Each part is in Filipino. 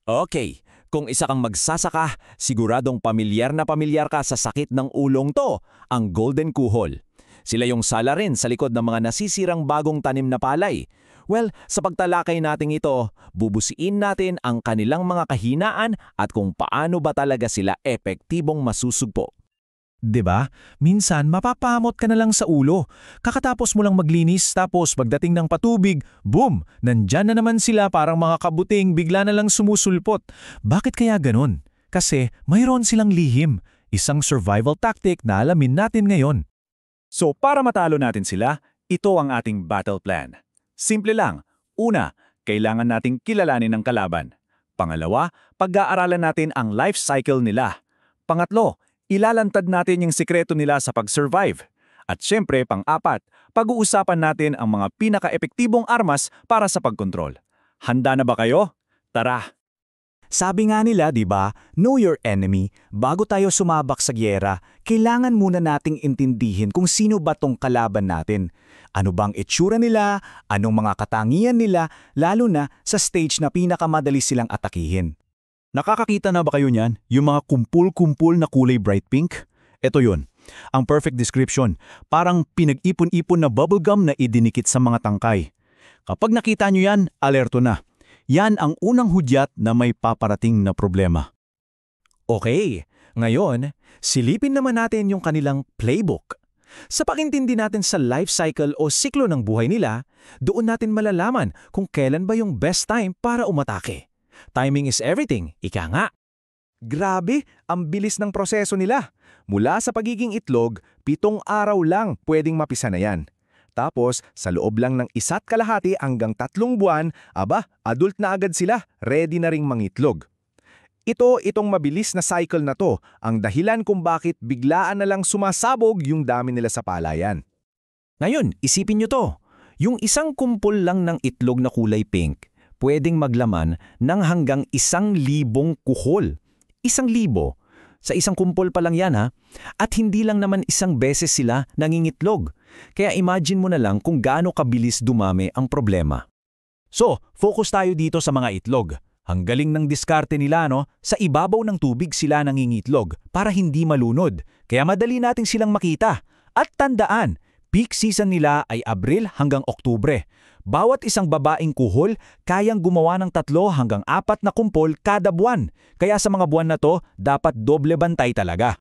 Okay, kung isa kang magsasaka, siguradong pamilyar na pamilyar ka sa sakit ng ulong to, ang golden kuhol. Sila yung salarin sa likod ng mga nasisirang bagong tanim na palay. Well, sa pagtalakay natin ito, bubusiin natin ang kanilang mga kahinaan at kung paano ba talaga sila epektibong masusugpo. 'Di ba? Minsan mapapamot ka na lang sa ulo. Kakatapos mo lang maglinis tapos pagdating ng patubig, boom! Nandyan na naman sila parang mga kabuting bigla na lang sumusulpot. Bakit kaya ganun? Kasi mayroon silang lihim. Isang survival tactic na alamin natin ngayon. So para matalo natin sila, ito ang ating battle plan. Simple lang. Una, kailangan nating kilalanin ang kalaban. Pangalawa, pag-aaralan natin ang life cycle nila. Pangatlo, ilalantad natin yung sikreto nila sa pag-survive. At syempre, pang-apat, pag-uusapan natin ang mga pinaka-epektibong armas para sa pagkontrol. Handa na ba kayo? Tara! Sabi nga nila, di ba, know your enemy. Bago tayo sumabak sa gyera, kailangan muna nating intindihin kung sino ba tong kalaban natin. Ano bang itsura nila, anong mga katangian nila, lalo na sa stage na pinakamadali silang atakihin. Nakakakita na ba kayo niyan? Yung mga kumpul-kumpul na kulay bright pink? Ito yun. Ang perfect description. Parang pinag-ipon-ipon na bubblegum na idinikit sa mga tangkay. Kapag nakita nyo yan, alerto na. Yan ang unang hudyat na may paparating na problema. Okay, ngayon, silipin naman natin yung kanilang playbook. Sa pakintindi natin sa life cycle o siklo ng buhay nila, doon natin malalaman kung kailan ba yung best time para umatake. Timing is everything, ika nga. Grabe, ang bilis ng proseso nila. Mula sa pagiging itlog, 7 araw lang pwedeng mapisa na yan. Tapos, sa loob lang ng 1.5 hanggang 3 buwan, adult na agad sila, ready na ring mangitlog. Itong mabilis na cycle na to, ang dahilan kung bakit biglaan na lang sumasabog yung dami nila sa palayan. Ngayon, isipin nyo to. Yung isang kumpol lang ng itlog na kulay pink, pwedeng maglaman ng hanggang 1,000 kuhol. 1,000? Sa isang kumpol pa lang yan ha. At hindi lang naman isang beses sila nangingitlog. Kaya imagine mo na lang kung gaano kabilis dumami ang problema. So, focus tayo dito sa mga itlog. Ang galing ng diskarte nila, no? Sa ibabaw ng tubig sila nangingitlog para hindi malunod. Kaya madali nating silang makita. At tandaan, peak season nila ay Abril hanggang Oktubre. Bawat isang babaeng kuhol, kayang gumawa ng 3 hanggang 4 na kumpol kada buwan. Kaya sa mga buwan na to, dapat doble bantay talaga.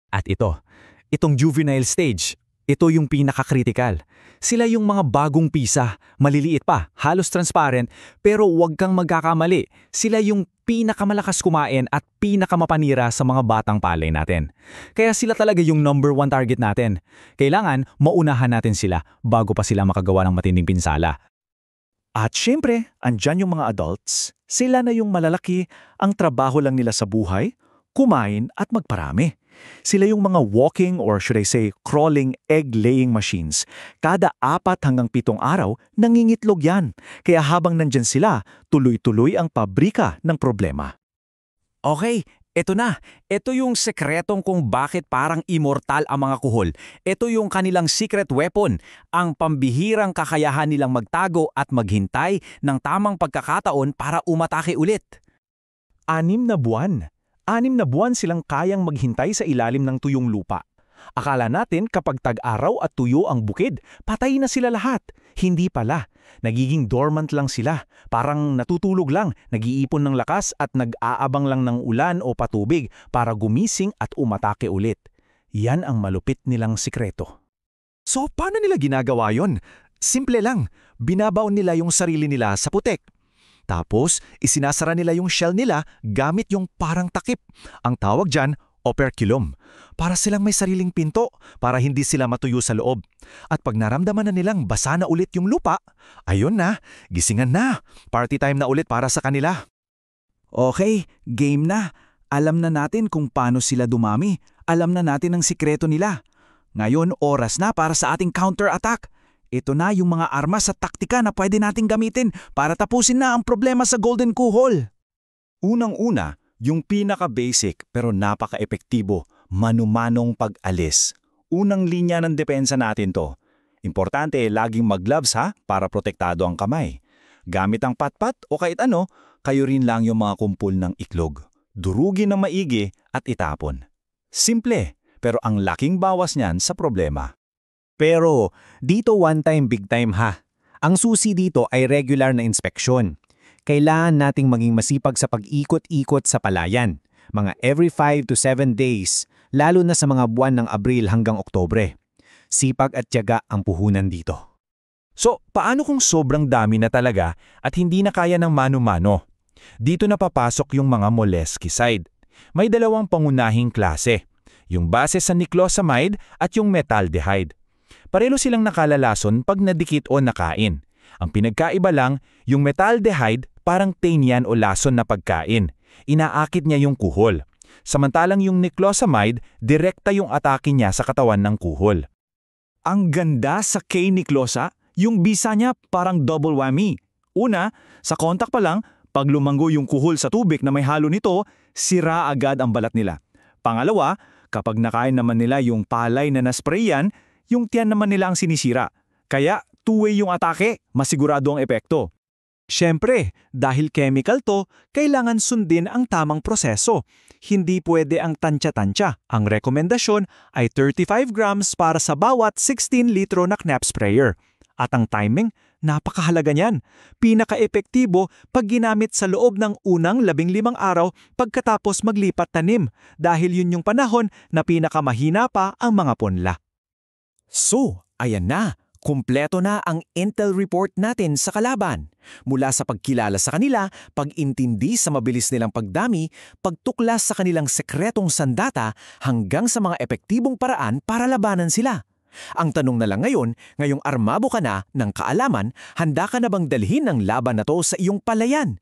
At itong juvenile stage, ito yung pinaka-critical. Sila yung mga bagong pisa, maliliit pa, halos transparent, pero huwag kang magkakamali. Sila yung pinakamalakas kumain at pinakamapanira sa mga batang palay natin. Kaya sila talaga yung number 1 target natin. Kailangan maunahan natin sila bago pa sila makagawa ng matinding pinsala. At syempre, andyan yung mga adults. Sila na yung malalaki, ang trabaho lang nila sa buhay, kumain at magparami. Sila yung mga walking or should I say crawling egg-laying machines. Kada 4 hanggang 7 araw, nangingitlog yan. Kaya habang nandyan sila, tuloy-tuloy ang pabrika ng problema. Okay, eto na. Ito yung sekretong kung bakit parang immortal ang mga kuhol. Ito yung kanilang secret weapon, ang pambihirang kakayahan nilang magtago at maghintay ng tamang pagkakataon para umatake ulit. 6 na buwan. 6 na buwan silang kayang maghintay sa ilalim ng tuyong lupa. Akala natin kapag tag-araw at tuyo ang bukid, patay na sila lahat. Hindi pala. Nagiging dormant lang sila. Parang natutulog lang, nag-iipon ng lakas at nag-aabang lang ng ulan o patubig para gumising at umatake ulit. Yan ang malupit nilang sikreto. So paano nila ginagawa yon? Simple lang. Binabaon nila yung sarili nila sa putek. Tapos, isinasara nila yung shell nila gamit yung parang takip. Ang tawag dyan, operculum. Para silang may sariling pinto, para hindi sila matuyo sa loob. At pag naramdaman na nilang basa na ulit yung lupa, ayun na, gisingan na. Party time na ulit para sa kanila. Okay, game na. Alam na natin kung paano sila dumami. Alam na natin ang sikreto nila. Ngayon, oras na para sa ating counter-attack. Ito na yung mga armas at taktika na pwede nating gamitin para tapusin na ang problema sa Golden Kuhol. Unang-una, yung pinaka-basic pero napaka-epektibo, manu-manong pag-alis. Unang linya ng depensa natin to. Importante, laging mag-gloves ha, para protektado ang kamay. Gamit ang patpat o kahit ano, kayo rin lang yung mga kumpul ng itlog. Durugin ng maigi at itapon. Simple, pero ang laking bawas niyan sa problema. Pero dito one time big time ha. Ang susi dito ay regular na inspeksyon. Kailangan nating maging masipag sa pag-ikot-ikot sa palayan. Mga every 5 to 7 days, lalo na sa mga buwan ng Abril hanggang Oktubre. Sipag at tiyaga ang puhunan dito. So, paano kung sobrang dami na talaga at hindi na kaya ng mano-mano? Dito na papasok yung mga molesticide. May dalawang pangunahing klase, yung base sa niclosamide at yung metaldehyde. Pareho silang nakalalason pag nadikit o nakain. Ang pinagkaiba lang, yung metaldehyde parang tain yan o lason na pagkain. Inaakit niya yung kuhol. Samantalang yung niclosamide, direkta yung atake niya sa katawan ng kuhol. Ang ganda sa K-Niclosa, yung bisa niya parang double whammy. Una, sa kontak pa lang, pag lumanggo yung kuhol sa tubig na may halo nito, sira agad ang balat nila. Pangalawa, kapag nakain naman nila yung palay na nasprayan, yung tiyan naman nila ang sinisira. Kaya two-way yung atake, masigurado ang epekto. Siyempre, dahil chemical to, kailangan sundin ang tamang proseso. Hindi pwede ang tansya-tansya. Ang rekomendasyon ay 35 grams para sa bawat 16 litro na knap sprayer. At ang timing, napakahalaga niyan. Pinaka-epektibo pag ginamit sa loob ng unang 15 araw pagkatapos maglipat tanim dahil yun yung panahon na pinakamahina pa ang mga punla. So, ayan na. Kumpleto na ang intel report natin sa kalaban. Mula sa pagkilala sa kanila, pag-intindi sa mabilis nilang pagdami, pagtuklas sa kanilang sekretong sandata, hanggang sa mga epektibong paraan para labanan sila. Ang tanong na lang ngayon, ngayong armado ka na ng kaalaman, handa ka na bang dalhin ang laban na to sa iyong palayan?